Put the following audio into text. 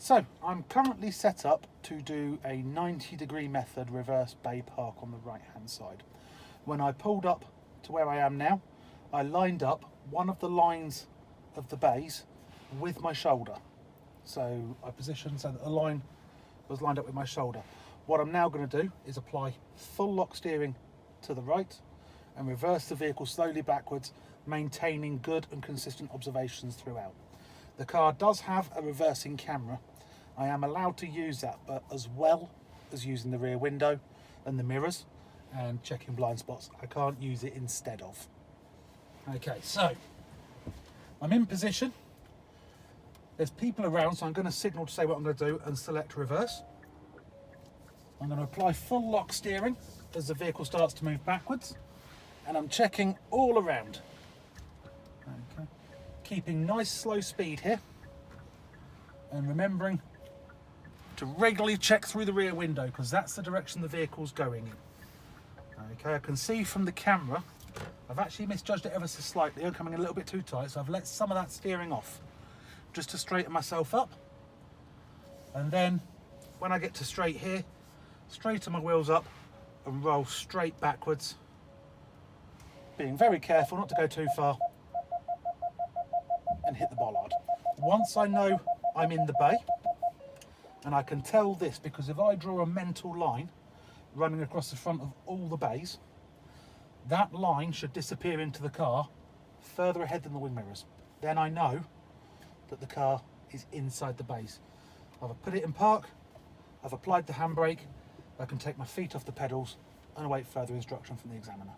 So I'm currently set up to do a 90-degree method reverse bay park on the right hand side. When I pulled up to where I am now, I lined up one of the lines of the bays with my shoulder. So I positioned so that the line was lined up with my shoulder. What I'm now going to do is apply full lock steering to the right and reverse the vehicle slowly backwards, maintaining good and consistent observations throughout. The car does have a reversing camera. I am allowed to use that, but as well as using the rear window and the mirrors and checking blind spots, I can't use it instead of. Okay, so I'm in position. There's people around, so I'm going to signal to say what I'm going to do and select reverse. I'm going to apply full lock steering as the vehicle starts to move backwards, and I'm checking all around. Okay. Keeping nice slow speed here, and remembering to regularly check through the rear window because that's the direction the vehicle's going in. Okay, I can see from the camera I've actually misjudged it ever so slightly. I'm coming a little bit too tight, so I've let some of that steering off just to straighten myself up, and then when I get to straight here, straighten my wheels up and roll straight backwards, being very careful not to go too far and hit the bollard. Once I know I'm in the bay, and I can tell this because if I draw a mental line running across the front of all the bays, that line should disappear into the car further ahead than the wing mirrors. Then I know that the car is inside the bays. I've put it in park, I've applied the handbrake, I can take my feet off the pedals and await further instruction from the examiner.